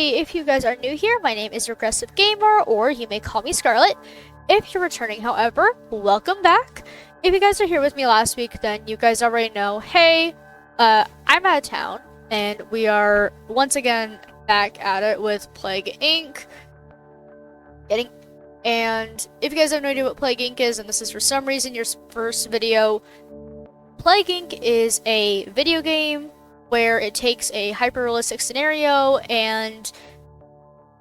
everybody. If you guys are new here, my name is Regressive Gamer, or you may call me Scarlet. If you're returning, however, welcome back. If you guys are here with me last week, then you guys already know, hey, I'm out of town, and we are once again back at it with Plagueinc. And if you guys have no idea what Plagueinc is, and this is for some reason your first video, Plagueinc is a video game where it takes a hyper-realistic scenario and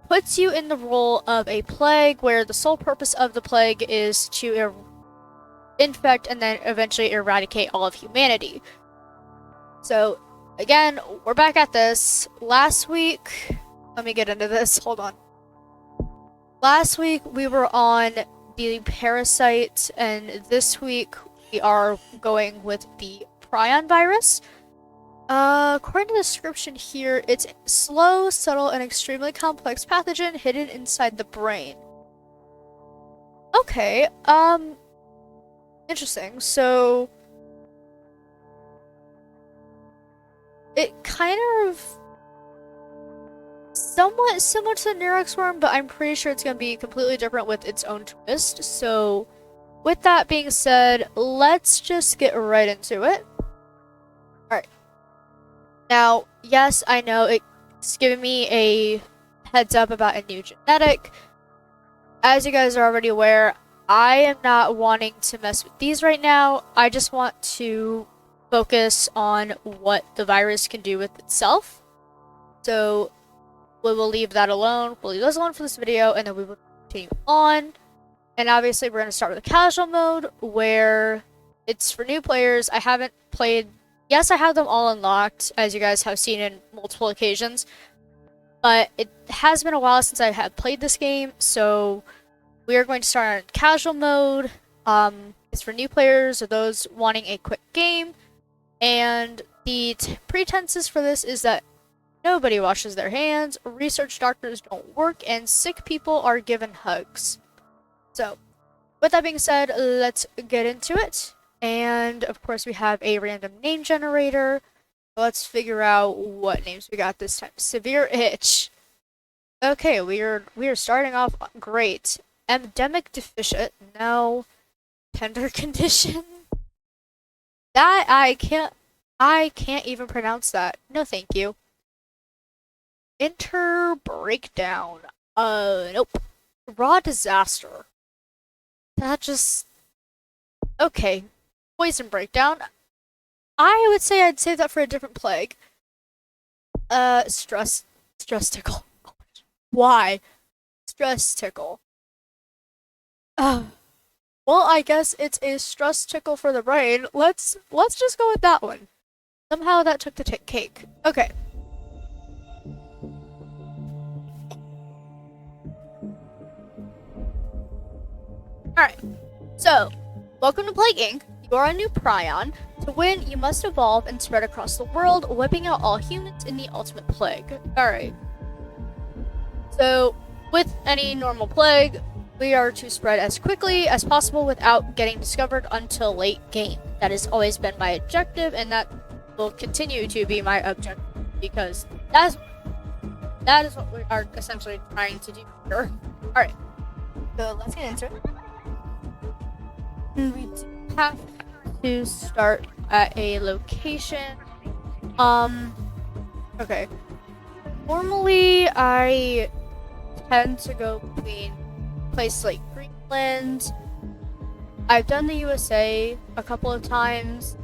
puts you in the role of a plague, where the sole purpose of the plague is to infect and then eventually eradicate all of humanity. So, again, we're back at this. Last week, let me get into this, hold on. Last week, we were on the parasites, and this week, we are going with the prion virus. According to the description here, it's slow, subtle, and extremely complex pathogen hidden inside the brain. Okay, interesting. So, it kind of somewhat similar to the Neurox worm, but I'm pretty sure it's going to be completely different with its own twist. So, with that being said, let's just get right into it. Alright. Now, yes, I know it's giving me a heads up about a new genetic. As you guys are already aware, I am not wanting to mess with these right now. I just want to focus on what the virus can do with itself. So, we will leave that alone. We'll leave those alone for this video, and then we will continue on. And obviously, we're going to start with a casual mode, where it's for new players. I haven't played... Yes, I have them all unlocked, as you guys have seen in multiple occasions. But it has been a while since I have played this game, so we are going to start on casual mode. It's for new players or those wanting a quick game. And the pretenses for this is that nobody washes their hands, research doctors don't work, and sick people are given hugs. So, with that being said, let's get into it. And, of course, we have a random name generator. Let's figure out what names we got this time. Severe itch. Okay, we are starting off great. Endemic deficient. No. Tender condition. That I can't even pronounce that. No, thank you. Inter breakdown. Nope. Raw disaster. That just... Okay. Poison breakdown. I would say I'd save that for a different plague. Stress tickle. Why? Stress tickle. Well, I guess it's a stress tickle for the brain. Let's just go with that one. Somehow that took the cake. Okay. Alright. So, welcome to Plagueinc. You are a new prion. To win, you must evolve and spread across the world, wiping out all humans in the ultimate plague. Alright. So, with any normal plague, we are to spread as quickly as possible without getting discovered until late game. That has always been my objective, and that will continue to be my objective, because that is what we are essentially trying to do here. Alright. So, let's get into it. We do have to start at a location. Okay. Normally, I tend to go between places like Greenland. I've done the USA a couple of times.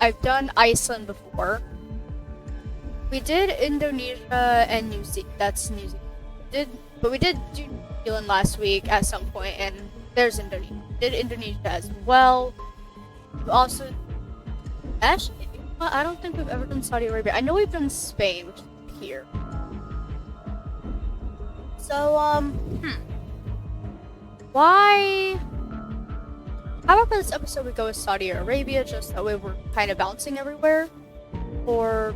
I've done Iceland before. We did Indonesia and New Zealand. That's New Zealand. But we did do New Zealand last week at some point, and there's Indonesia. Did Indonesia as well. We also, actually, I don't think we've ever done Saudi Arabia. I know we've done Spain, which is here. So, why? How about for this episode we go with Saudi Arabia, just that way we're kind of bouncing everywhere? Or,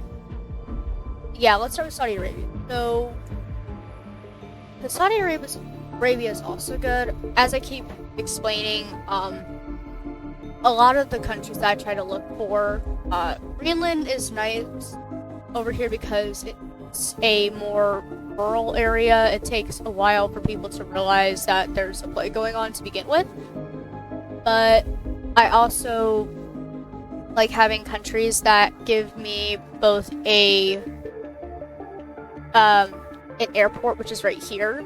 yeah, let's start with Saudi Arabia. So, the Saudi Arabia is also good. As I keep explaining, a lot of the countries that I try to look for, Greenland is nice over here because it's a more rural area, it takes a while for people to realize that there's a plague going on to begin with. But I also like having countries that give me both an airport, which is right here,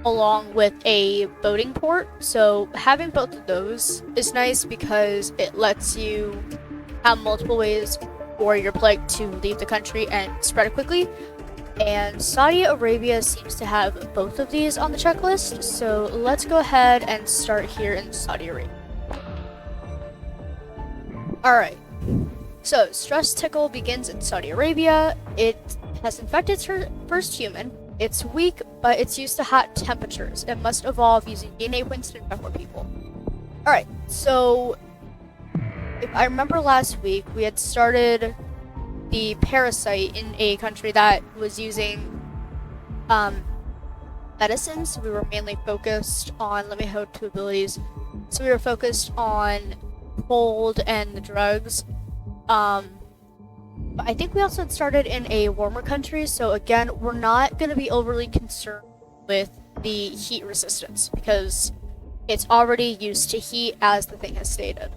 along with a boating port. So having both of those is nice because it lets you have multiple ways for your plague to leave the country and spread it quickly. And Saudi Arabia seems to have both of these on the checklist, so let's go ahead and start here in Saudi Arabia. Alright, so stress tickle begins in Saudi Arabia. It has infected its first human. It's weak, but it's used to hot temperatures. It must evolve using DNA points to infect more people. Alright, so if I remember last week, we had started the parasite in a country that was using medicines. We were mainly focused on limit 2 abilities. So we were focused on cold and the drugs. But I think we also had started in a warmer country, so again, we're not going to be overly concerned with the heat resistance because it's already used to heat, as the thing has stated.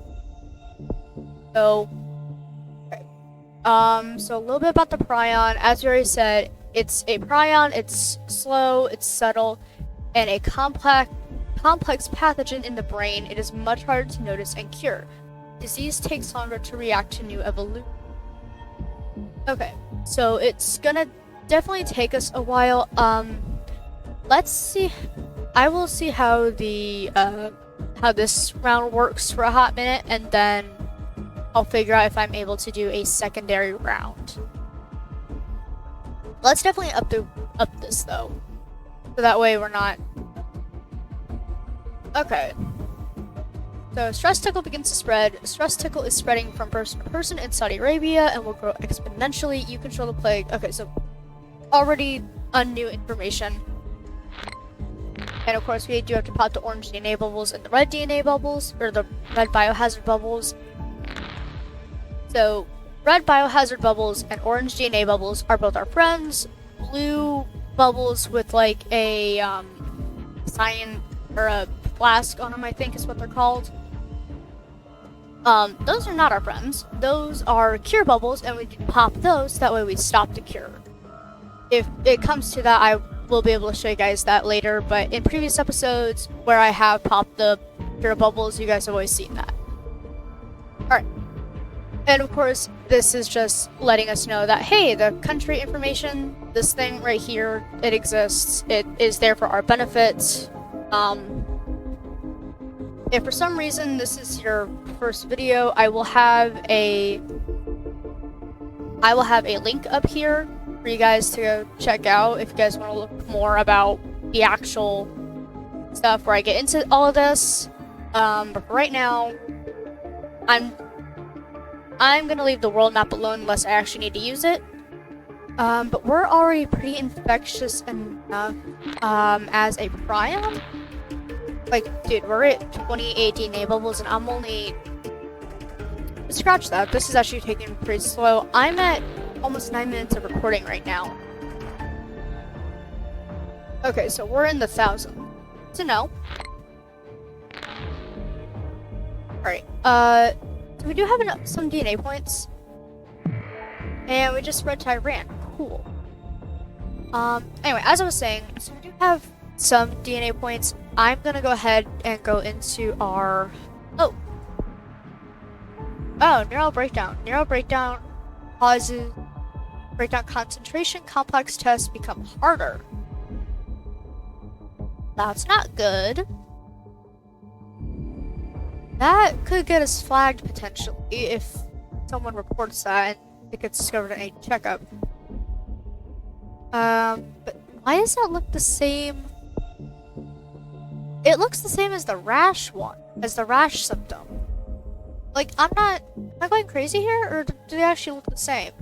So, okay. So a little bit about the prion. As we already said, it's a prion, it's slow, it's subtle, and a complex pathogen in the brain. It is much harder to notice and cure. Disease takes longer to react to new evolution. Okay, so it's gonna definitely take us a while. Let's see. I will see how how this round works for a hot minute, and then I'll figure out if I'm able to do a secondary round. Let's definitely up this though, so that way we're not. Okay. So stress tickle begins to spread. Stress tickle is spreading from person to person in Saudi Arabia and will grow exponentially. You control the plague. Okay, so already new information. And of course we do have to pop the orange DNA bubbles and the red DNA bubbles, or the red biohazard bubbles. So red biohazard bubbles and orange DNA bubbles are both our friends. Blue bubbles with like a cyan or a flask on them, I think is what they're called. Those are not our friends. Those are cure bubbles, and we pop those, that way we stop the cure. If it comes to that, I will be able to show you guys that later, but in previous episodes where I have popped the cure bubbles, you guys have always seen that. Alright. And of course, this is just letting us know that, hey, the country information, this thing right here, it exists. It is there for our benefit. If for some reason this is your first video, I will have a link up here for you guys to go check out if you guys want to look more about the actual stuff where I get into all of this. But for right now, I'm gonna leave the world map alone unless I actually need to use it. But we're already pretty infectious enough as a prion. Like, dude, we're at 28 DNA bubbles, and I'm only... Scratch that. This is actually taking pretty slow. I'm at almost 9 minutes of recording right now. Okay, so we're in the 1,000. So no. Alright, so we do have some DNA points. And we just spread to Iran. Cool. Anyway, as I was saying, so we do have some DNA points. I'm gonna go ahead and go into our... Oh, neural breakdown. Neural breakdown causes breakdown concentration. Complex tests become harder. That's not good. That could get us flagged potentially if someone reports that and it gets discovered in a checkup. But why does that look the same? It looks the same as the rash one, as the rash symptom. Like, am I going crazy here, or do they actually look the same?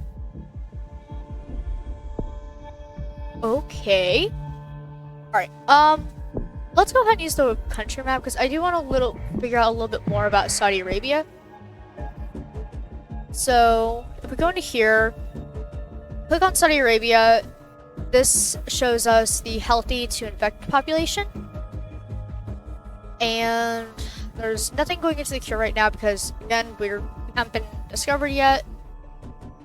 Okay. Alright, let's go ahead and use the country map, because I do want to figure out a little bit more about Saudi Arabia. So, if we go into here, click on Saudi Arabia, this shows us the healthy to infected population. And there's nothing going into the cure right now because, again, we haven't been discovered yet.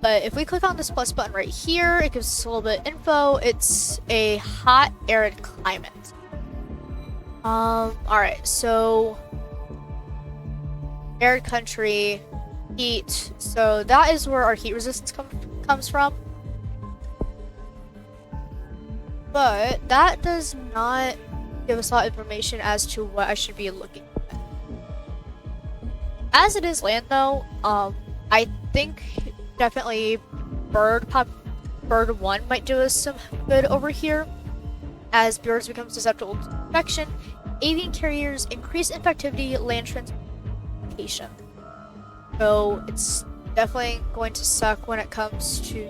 But if we click on this plus button right here, it gives us a little bit of info. It's a hot, arid climate. Alright, so arid country, heat. So that is where our heat resistance comes from. But that does not give us a lot of information as to what I should be looking at. As it is land though, I think definitely bird 1 might do us some good over here. As birds become susceptible to infection, avian carriers increase infectivity, land transportation. So it's definitely going to suck when it comes to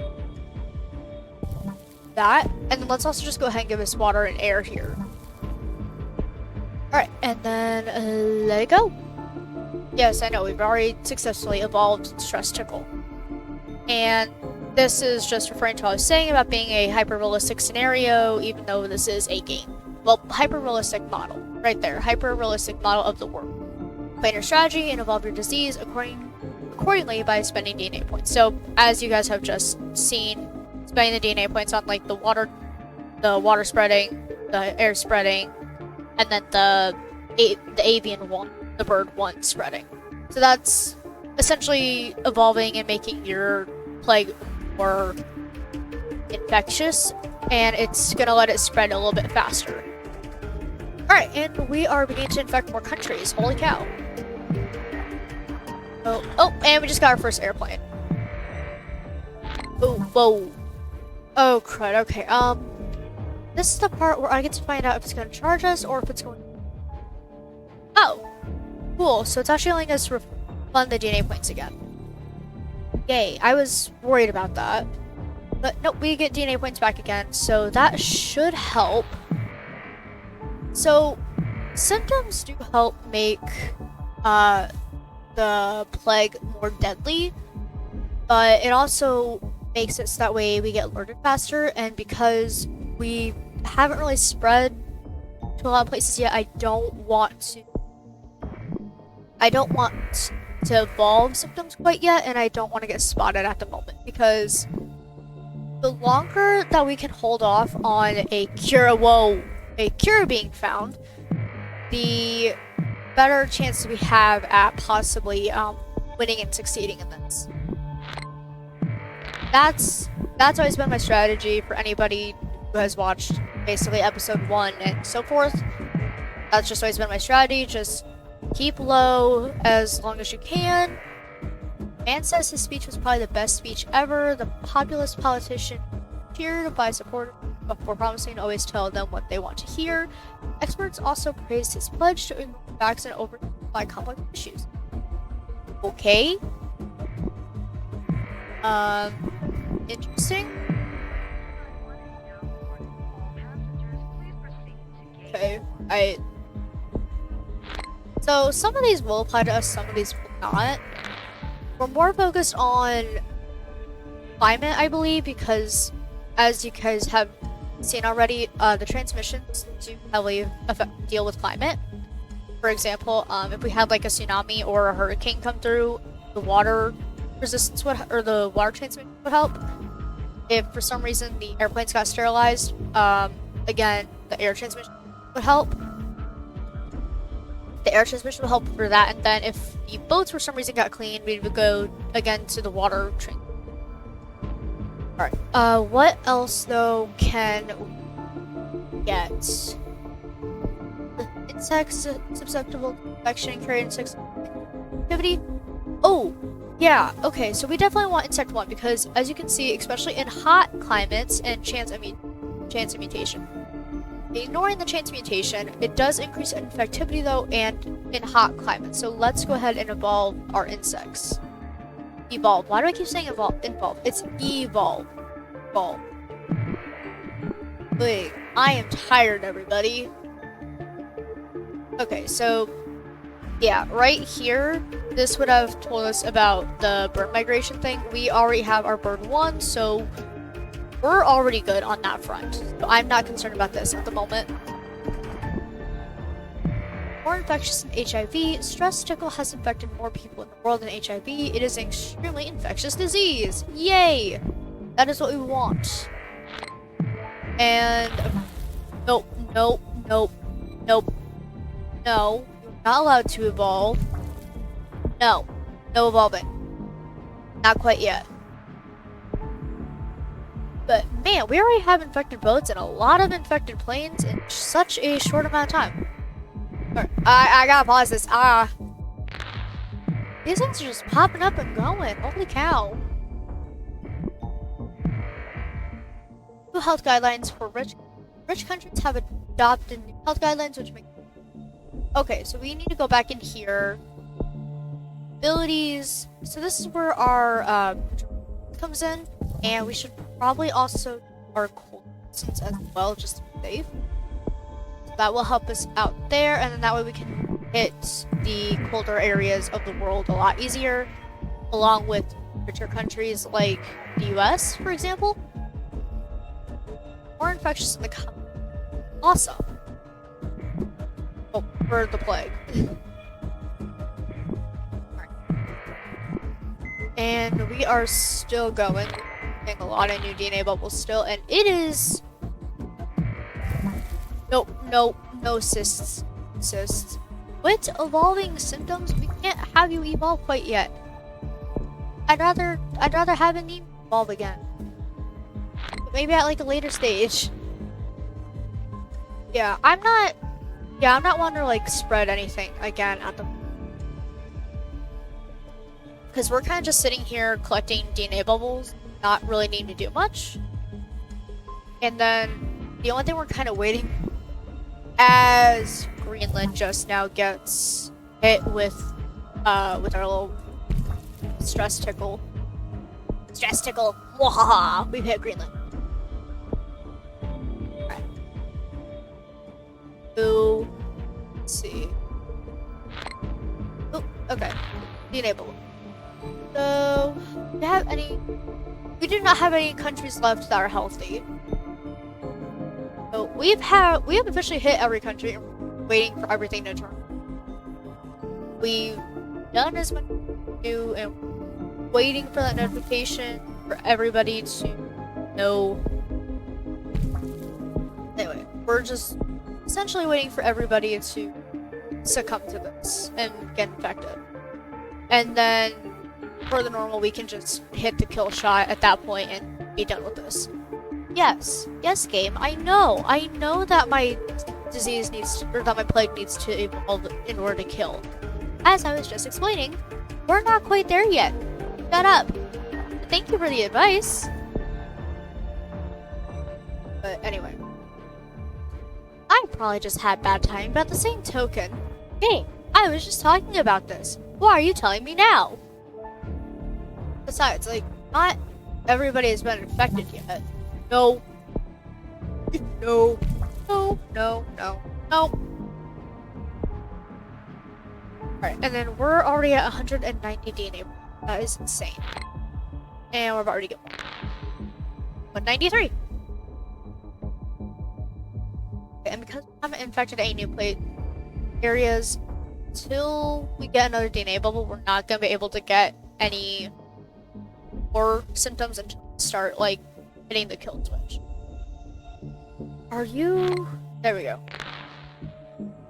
that. And then let's also just go ahead and give us water and air here. Alright, and then let it go. Yes, I know, we've already successfully evolved Stress Tickle. And this is just referring to what I was saying about being a hyper-realistic scenario, even though this is a game. Well, hyper-realistic model. Right there, hyper-realistic model of the world. Plan your strategy and evolve your disease accordingly by spending DNA points. So, as you guys have just seen, spending the DNA points on like the water spreading, the air spreading, and then the avian one, the bird one spreading. So that's essentially evolving and making your plague more infectious, and it's gonna let it spread a little bit faster. Alright, and we are beginning to infect more countries. Holy cow. Oh, and we just got our first airplane. Oh, whoa. Oh, crud. Okay, this is the part where I get to find out if it's going to charge us or if it's going to... Oh, cool. So it's actually letting us refund the DNA points again. Yay, I was worried about that. But nope, we get DNA points back again, so that should help. So, symptoms do help make the plague more deadly, but it also makes it so that way we get alerted faster, and because we haven't really spread to a lot of places yet, I don't want to evolve symptoms quite yet, and I don't want to get spotted at the moment, because the longer that we can hold off on a cure being found, the better chances we have at possibly winning and succeeding in this. That's always been my strategy for anybody who has watched basically episode 1 and so forth. That's just always been my strategy. Just keep low as long as you can. Man says his speech was probably the best speech ever. The populist politician cheered by supporters before promising to always tell them what they want to hear. Experts also praised his pledge to ignore facts and oversimplify complex issues. Okay. Interesting. Okay, so some of these will apply to us, some of these will not. We're more focused on climate, I believe, because as you guys have seen already, the transmissions do heavily deal with climate. For example, if we had like a tsunami or a hurricane come through, the water resistance or the water transmission would help. If for some reason the airplanes got sterilized, again, the air transmission would help. The air transmission would help for that, and then if the boats for some reason got cleaned, we would go again to the water train. Alright, what else though can we get? The insects susceptible to infection carry insects activity. Oh, yeah, okay, so we definitely want insect 1 because as you can see, especially in hot climates and chance of mutation. Ignoring the chance mutation, it does increase infectivity though, and in hot climates. So let's go ahead and evolve our insects. Evolve. Why do I keep saying evolve? It's evolve. Evolve. Wait, I am tired, everybody. Okay, so yeah, right here, this would have told us about the bird migration thing. We already have our bird 1, so we're already good on that front. So I'm not concerned about this at the moment. More infectious than HIV, stress tickle has infected more people in the world than HIV. It is an extremely infectious disease. Yay! That is what we want. And nope, nope, nope, nope. No, you're not allowed to evolve. No, no evolving. Not quite yet. But man, we already have infected boats and a lot of infected planes in such a short amount of time. Right, I gotta pause this. These things are just popping up and going. Holy cow. New health guidelines for rich countries have adopted new health guidelines, which make. Okay, so we need to go back in here. Abilities. So this is where our comes in, and we should probably also do our cold medicines as well, just to be safe. So that will help us out there, and then that way we can hit the colder areas of the world a lot easier, along with richer countries like the US, for example. More infectious than the country. Awesome. Oh, for the plague. And we are still going. Getting a lot of new DNA bubbles still, and it is. Nope, nope, no cysts. Cysts. With evolving symptoms, we can't have you evolve quite yet. I'd rather have an evolve again. But maybe at like a later stage. Yeah, I'm not wanting to like spread anything again at the. Because we're kind of just sitting here collecting DNA bubbles, not really needing to do much. And then the only thing we're kind of waiting as Greenland just now gets hit with our little stress tickle. Stress tickle. Wahaha! We've hit Greenland. Alright. So, let's see. Oh, okay. DNA bubble. So, we do not have any countries left that are healthy. So we have officially hit every country and we're waiting for everything to turn. We've done as much as we can do and waiting for that notification for everybody to know. Anyway, we're just essentially waiting for everybody to succumb to this and get infected. And then for the normal, we can just hit the kill shot at that point and be done with this. Yes, game. I know that my disease needs to, or that my plague needs to evolve in order to kill. As I was just explaining, we're not quite there yet. Shut up. Thank you for the advice. But anyway, I probably just had bad timing, but at the same token, hey, I was just talking about this. Why are you telling me now? Besides, like, not everybody has been infected yet. No. No. No. No. No. No. Alright, and then we're already at 190 DNA. That is insane. And we've already got 193. Okay, and because we haven't infected any new plate areas, until we get another DNA bubble, we're not going to be able to get any more symptoms until we start, like, hitting the kill switch. Are you... There we go.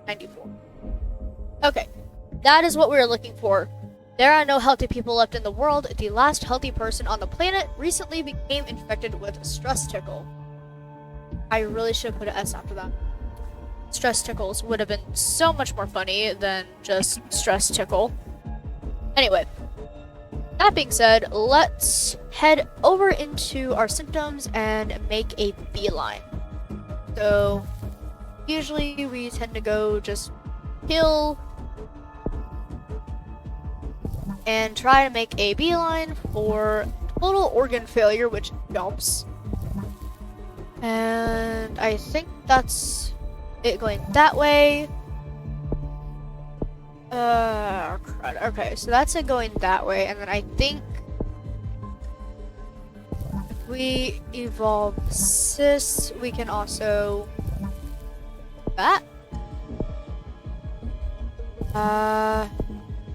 94. Okay. That is what we were looking for. There are no healthy people left in the world. The last healthy person on the planet recently became infected with stress tickle. I really should have put an S after that. Stress tickles would have been so much more funny than just stress tickle. Anyway. That being said, let's head over into our symptoms and make a beeline. So, usually we tend to go just kill and try to make a beeline for total organ failure, which jumps. And I think that's it going that way. Crud. Okay, so that's it going that way, and then I think if we evolve cis, we can also that.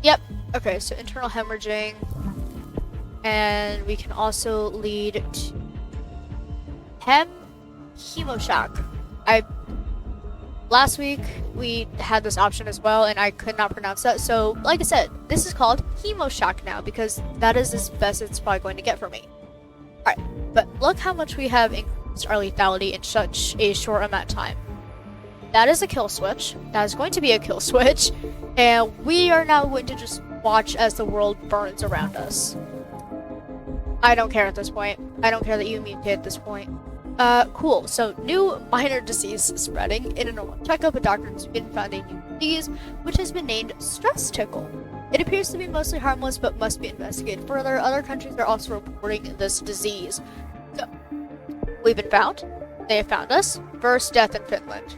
Yep. Okay, so internal hemorrhaging, and we can also lead to hemoshock. Last week we had this option as well, and I could not pronounce that. So, like I said, this is called hemoshock now because that is as best it's probably going to get for me. All right, but look how much we have increased our lethality in such a short amount of time. That is a kill switch. That is going to be a kill switch, and we are now going to just watch as the world burns around us. I don't care at this point. I don't care that you mutate at this point. Cool. So, new minor disease spreading. In a normal checkup, a doctor has been found a new disease, which has been named stress tickle. It appears to be mostly harmless, but must be investigated further. Other countries are also reporting this disease. So, we've been found. They have found us. First death in Finland.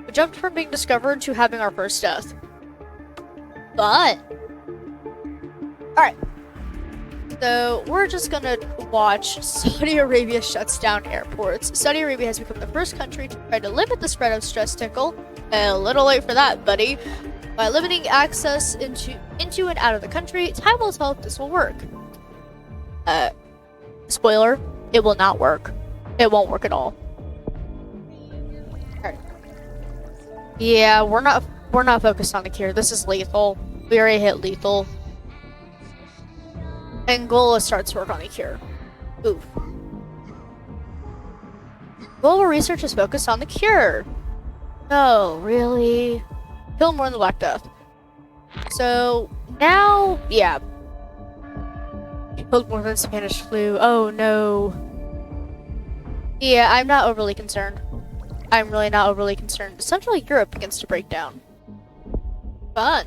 We jumped from being discovered to having our first death. But, alright. So, we're just gonna watch Saudi Arabia shuts down airports. Saudi Arabia has become the first country to try to limit the spread of stress tickle. A little late for that, buddy. By limiting access into and out of the country, time will tell if this will work. Spoiler, it will not work. It won't work at all. Alright. Yeah, we're not focused on the cure. This is lethal. We already hit lethal. Angola starts work on the cure. Oof. Global research is focused on the cure. No, really? Kill more than the Black Death. So, now, yeah. Killed more than Spanish flu. Oh, no. Yeah, I'm not overly concerned. I'm really not overly concerned. Central Europe begins to break down. Fun.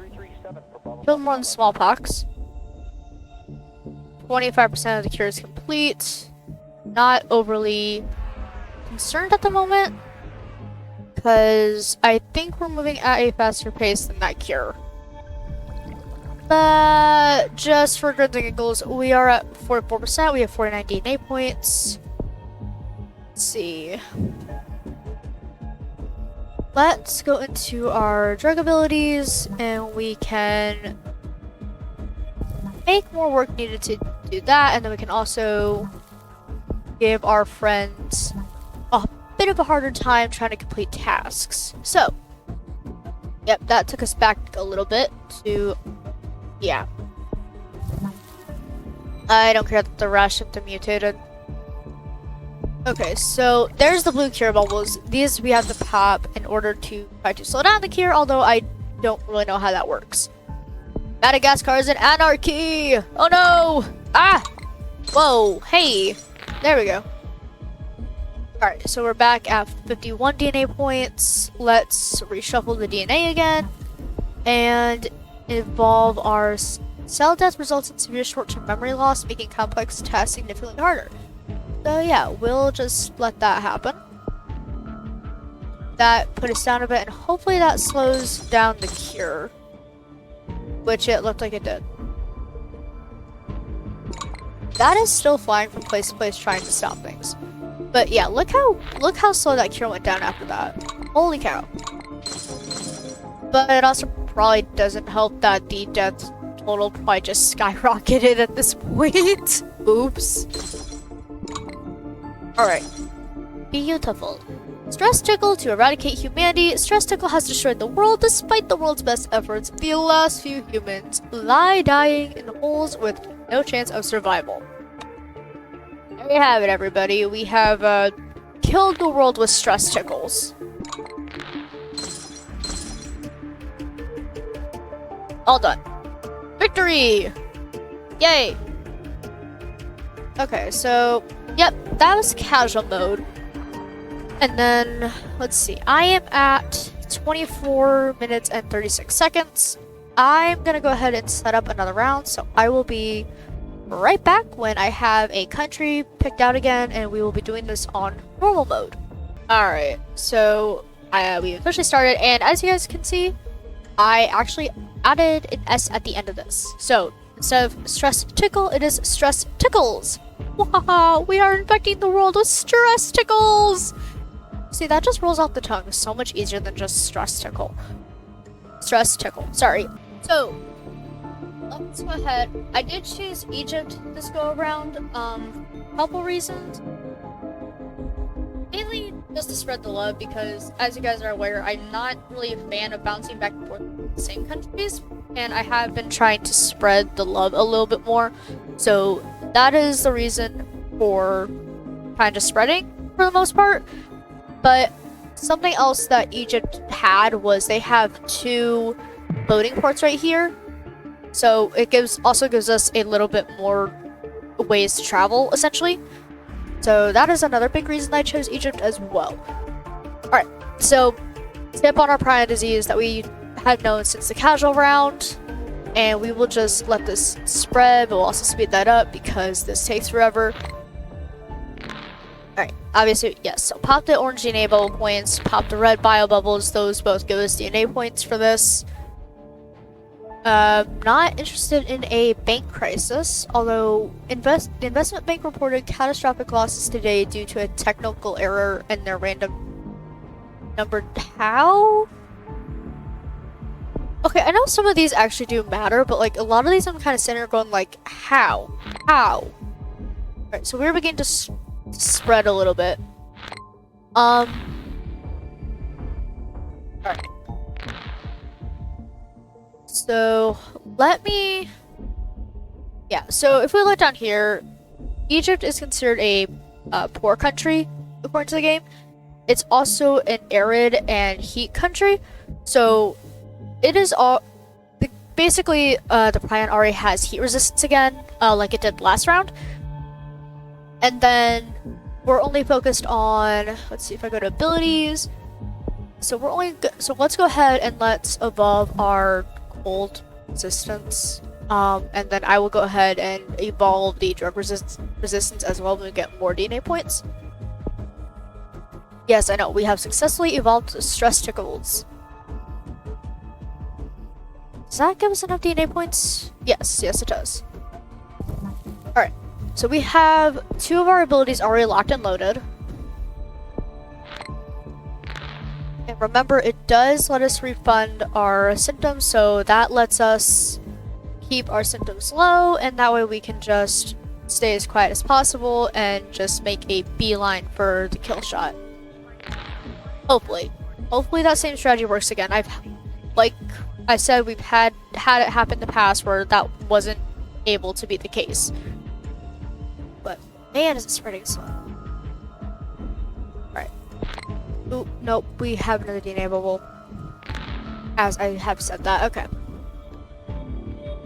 Killed more than smallpox. 25% of the cure is complete. Not overly concerned at the moment, because I think we're moving at a faster pace than that cure. But just for grins and giggles, we are at 44%. We have 49 DNA points. Let's see. Let's go into our drug abilities, and we can make more work needed to do that, and then we can also give our friends a bit of a harder time trying to complete tasks. So, yep, that took us back a little bit to, yeah. I don't care that the rash symptom mutated. Okay, so there's the blue cure bubbles. These we have to pop in order to try to slow down the cure, although I don't really know how that works. Madagascar is in anarchy! Oh no! Ah! Whoa, hey! There we go. Alright, so we're back at 51 DNA points. Let's reshuffle the DNA again. And evolve our cell death results in severe short-term memory loss, making complex tasks significantly harder. So yeah, we'll just let that happen. That put us down a bit, and hopefully that slows down the cure. Which it looked like it did. That is still flying from place to place trying to stop things. But yeah, look how slow that cure went down after that. Holy cow. But it also probably doesn't help that the death total probably just skyrocketed at this point. Oops. Alright. Beautiful. Stress tickle to eradicate humanity. Stress tickle has destroyed the world despite the world's best efforts. The last few humans lie dying in holes with no chance of survival. There you have it, everybody. We have killed the world with stress tickles. All done. Victory! Yay! Okay, so, yep, that was casual mode. And then, let's see, I am at 24 minutes and 36 seconds. I'm gonna go ahead and set up another round, so I will be right back when I have a country picked out again, and we will be doing this on normal mode. Alright, so we officially started, and as you guys can see, I actually added an S at the end of this. So, Instead of stress tickle, it is stress tickles. Wahaha, we are infecting the world with stress tickles. See, that just rolls off the tongue so much easier than just stress tickle. Stress tickle, sorry. So, let's go ahead. I did choose Egypt this go around, couple reasons. Mainly just to spread the love because, as you guys are aware, I'm not really a fan of bouncing back and forth with the same countries, and I have been trying to spread the love a little bit more. So that is the reason for kind of spreading for the most part. But something else that Egypt had was they have 2 loading ports right here. So it also gives us a little bit more ways to travel, essentially. So that is another big reason I chose Egypt as well. Alright, so tip on our prion disease that we had known since the casual round. And we will just let this spread, but we'll also speed that up because this takes forever. Alright, obviously, yes, so pop the orange DNA bubble points, pop the red bio bubbles, those both give us DNA points for this. Not interested in a bank crisis, although the investment bank reported catastrophic losses today due to a technical error in their random numbered how? Okay, I know some of these actually do matter, but like a lot of these I'm kind of sitting here going like, how? Alright, so we're beginning to spread a little bit. Alright. So, so if we look down here, Egypt is considered a poor country, according to the game. It's also an arid and heat country, so it is basically, the prion already has heat resistance again, like it did last round. And then, we're only focused on, let's see if I go to abilities. So let's go ahead and let's evolve our cold resistance, and then I will go ahead and evolve the drug resistance as well when we get more DNA points. Yes, I know, we have successfully evolved the stress tickles. Does that give us enough DNA points? Yes, it does. Alright, so we have 2 of our abilities already locked and loaded. And remember, it does let us refund our symptoms, so that lets us keep our symptoms low, and that way we can just stay as quiet as possible and just make a beeline for the kill shot. Hopefully that same strategy works again. Like I said, we've had it happen in the past where that wasn't able to be the case. But man, is it spreading slow. Alright. Ooh, nope, we have another DNA bubble. As I have said that, okay.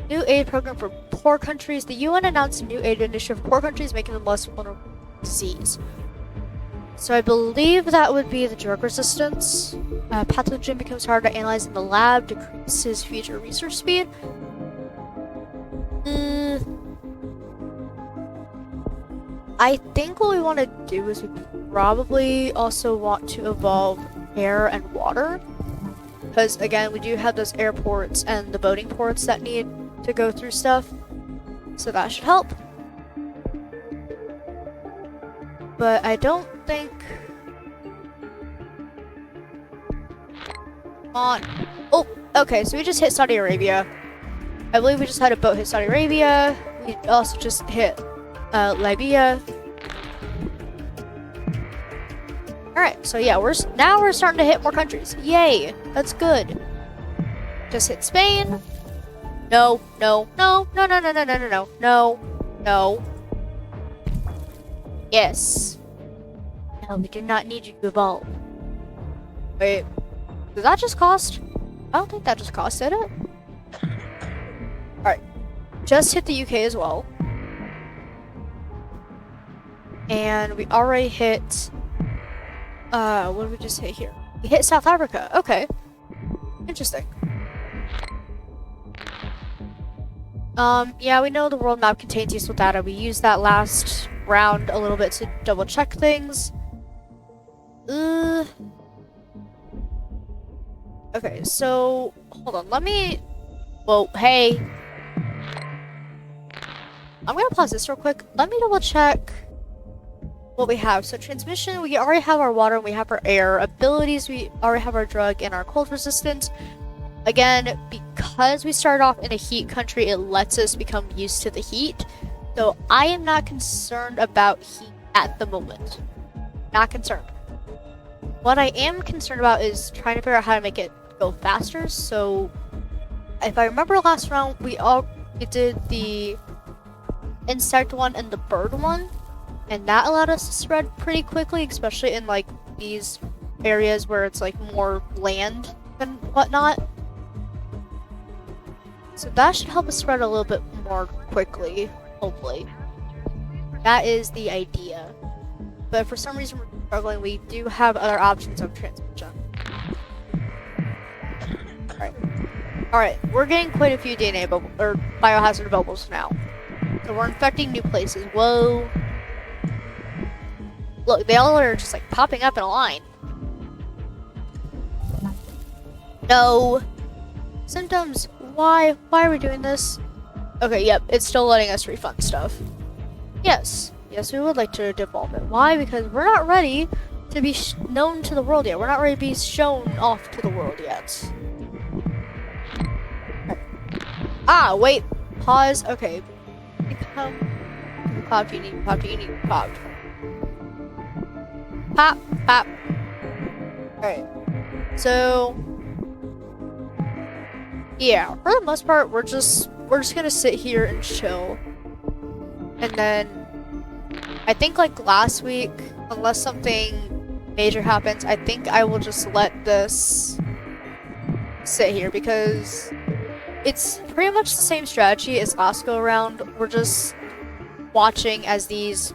New aid program for poor countries. The UN announced a new aid initiative for poor countries, making them less vulnerable to disease. So I believe that would be the drug resistance. Pathogen becomes harder to analyze in the lab, decreases future research speed. I think what we want to do is we probably also want to evolve air and water. Because again, we do have those airports and the boating ports that need to go through stuff. So that should help. But I don't think... Come on. Oh, okay, so we just hit Saudi Arabia. I believe we just had a boat hit Saudi Arabia. We also just hit Libya. Alright, so yeah, now we're starting to hit more countries. Yay! That's good. Just hit Spain. No. Yes. No, we do not need you to evolve. Wait, did that just cost? I don't think that just cost, did it? Alright. Just hit the UK as well. And we already hit... what did we just hit here? We hit South Africa. Okay. Interesting. Yeah, we know the world map contains useful data. We used that last round a little bit to double check things. Okay, so hold on, let me... Whoa, hey. I'm gonna pause this real quick. Let me double check what we have. So transmission, we already have our water and we have our air. Abilities, we already have our drug and our cold resistance. Again, because we started off in a heat country, it lets us become used to the heat. So I am not concerned about heat at the moment. Not concerned. What I am concerned about is trying to figure out how to make it go faster. So if I remember last round, we did the insect one and the bird one, and that allowed us to spread pretty quickly, especially in like these areas where it's like more land and whatnot. So that should help us spread a little bit more quickly, hopefully. That is the idea. But for some reason we're struggling, we do have other options of transmission. Alright, we're getting quite a few DNA or biohazard bubbles now. So we're infecting new places. Whoa. Look, they all are just like popping up in a line. No. Symptoms. Why are we doing this? Okay, yep, it's still letting us refund stuff. Yes, we would like to devolve it. Why? Because we're not ready to be known to the world yet. We're not ready to be shown off to the world yet. Ah, wait. Pause. Okay. Become popped. You need popped. Pop. Alright. So yeah, for the most part, we're just gonna sit here and chill. And then I think like last week, unless something major happens, I think I will just let this sit here because it's pretty much the same strategy as last go around. We're just watching as these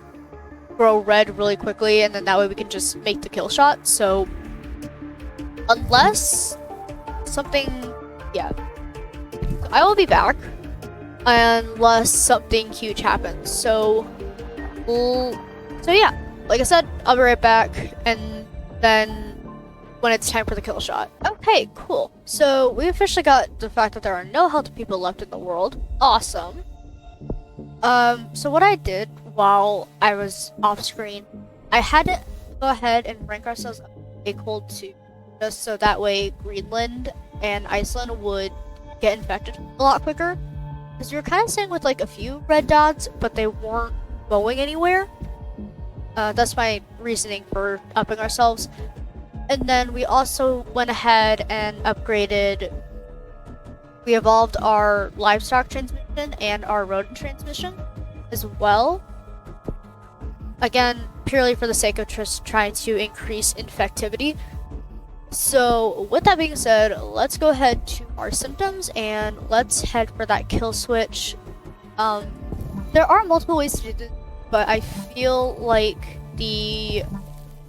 grow red really quickly, and then that way we can just make the kill shot. So unless something, yeah, I will be back unless something huge happens. So yeah, like I said, I'll be right back, and then when it's time for the kill shot. Okay, cool. So we officially got the fact that there are no healthy people left in the world. Awesome. So what I did while I was off screen, I had to go ahead and rank ourselves up a cold 2, just so that way Greenland and Iceland would get infected a lot quicker. Because we were kind of staying with like a few red dots, but they weren't going anywhere. That's my reasoning for upping ourselves. And then we also went ahead and upgraded. We evolved our livestock transmission and our rodent transmission as well. Again, purely for the sake of just trying to increase infectivity. So with that being said, let's go ahead to our symptoms and let's head for that kill switch. There are multiple ways to do this, but I feel like the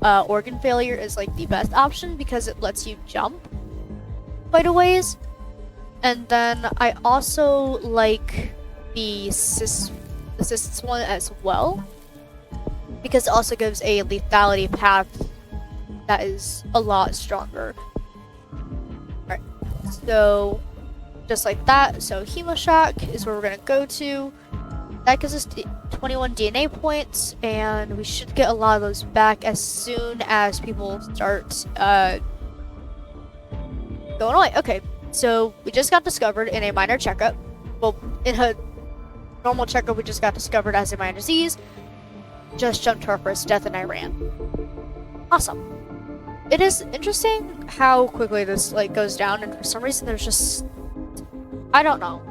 organ failure is like the best option because it lets you jump quite a ways. And then I also like the cysts one as well because it also gives a lethality path that is a lot stronger. Alright, so just like that, so Hemoshock is where we're gonna go to. That gives us 21 DNA points, and we should get a lot of those back as soon as people start going away. Okay, so we just got discovered in a minor checkup. Well, in a normal checkup, we just got discovered as a minor disease. Just jumped to our first death and I ran. Awesome. It is interesting how quickly this like goes down, and for some reason there's just, I don't know.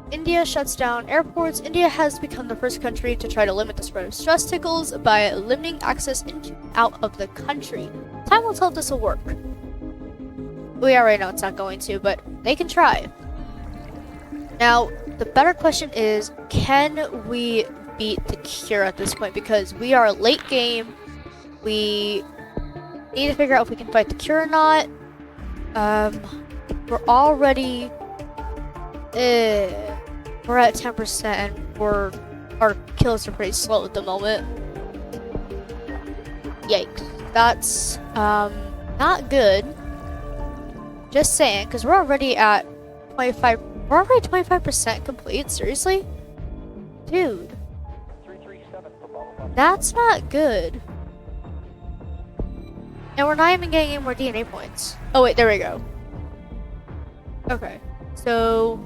India shuts down airports. India has become the first country to try to limit the spread of stress tickles by limiting access into and out of the country. Time will tell if this will work. We already know it's not going to, but they can try. Now, the better question is, can we beat the cure at this point? Because we are late game. We need to figure out if we can fight the cure or not. We're already we're at 10% and our kills are pretty slow at the moment. Yikes. That's not good. Just saying, because we're already at 25%. We're already 25% complete. Seriously? Dude. That's not good. And we're not even getting any more DNA points. Oh wait, there we go. Okay. So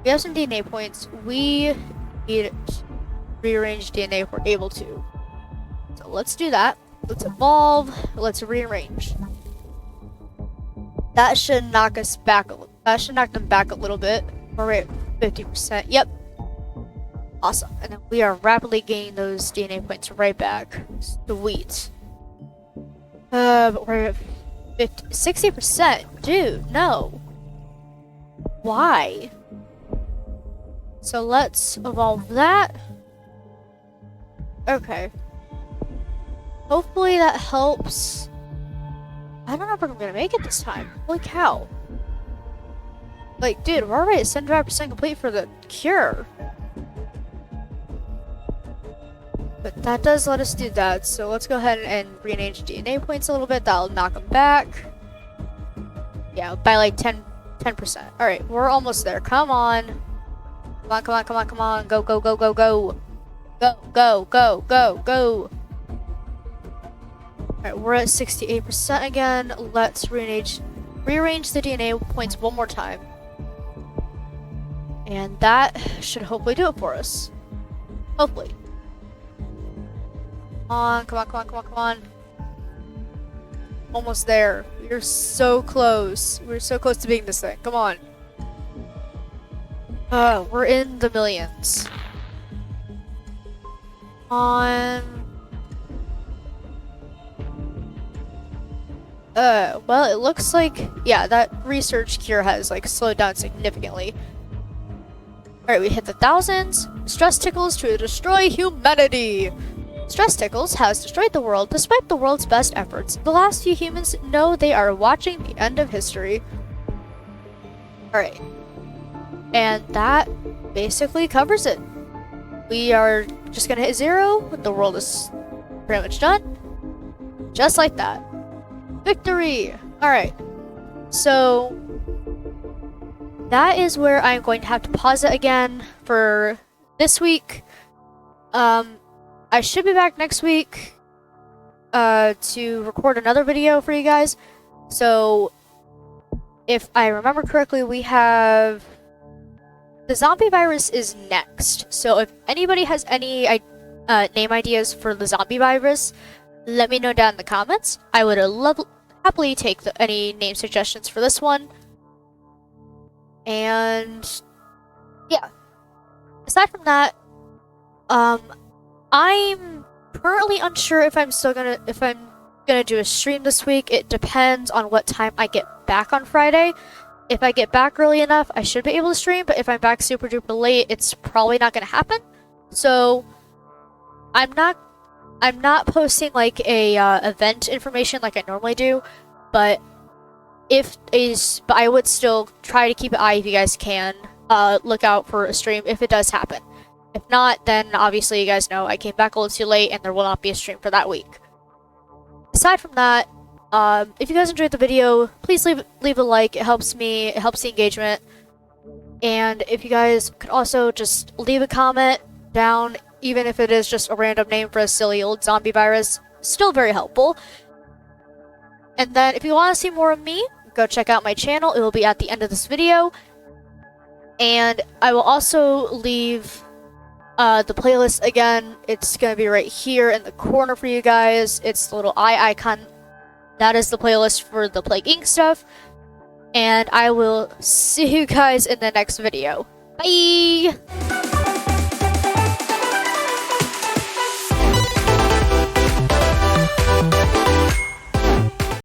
we have some DNA points. We need to rearrange DNA if we're able to. So let's do that. Let's evolve. Let's rearrange. That should knock us back. That should knock them back a little bit. We're at 50%. Yep. Awesome. And then we are rapidly gaining those DNA points right back. Sweet. But we're at 60%. Dude, no. Why? So let's evolve that. Okay. Hopefully that helps. I don't know if we're gonna make it this time. Holy cow. Like, dude, we're already at 75% complete for the cure. But that does let us do that, so let's go ahead and rearrange DNA points a little bit. That'll knock them back. Yeah, by like 10%. Alright, we're almost there. Come on. Come on, come on, come on, come on. Go, go, go, go, go. Go, go, go, go, go. Alright, we're at 68% again. Let's rearrange the DNA points one more time. And that should hopefully do it for us. Hopefully. Come on, come on, come on, come on, come on. Almost there. We're so close. We're so close to beating this thing. Come on. We're in the millions. On. Well, it looks like, yeah, that research cure has, like, slowed down significantly. Alright, we hit the thousands. Stress Tickles to destroy humanity! Stress Tickles has destroyed the world despite the world's best efforts. The last few humans know they are watching the end of history. Alright. And that basically covers it. We are just gonna hit 0. The world is pretty much done. Just like that. Victory! Alright. So that is where I'm going to have to pause it again for this week. I should be back next week to record another video for you guys. So if I remember correctly, we have the zombie virus is next. So if anybody has any name ideas for the zombie virus, let me know down in the comments. I would happily take any name suggestions for this one. And yeah, aside from that, I'm currently unsure if I'm gonna do a stream this week. It depends on what time I get back on Friday. If I get back early enough, I should be able to stream, but if I'm back super duper late, it's probably not gonna happen. So I'm not posting like a event information like I normally do, but I would still try to keep an eye if you guys can look out for a stream if it does happen. If not, then obviously you guys know I came back a little too late and there will not be a stream for that week. Aside from that, if you guys enjoyed the video, please leave a like. It helps me, it helps the engagement. And if you guys could also just leave a comment down, even if it is just a random name for a silly old zombie virus, still very helpful. And then if you want to see more of me, go check out my channel. It will be at the end of this video. And I will also leave the playlist again. It's going to be right here in the corner for you guys. It's the little eye icon. That is the playlist for the Plagueinc stuff. And I will see you guys in the next video. Bye!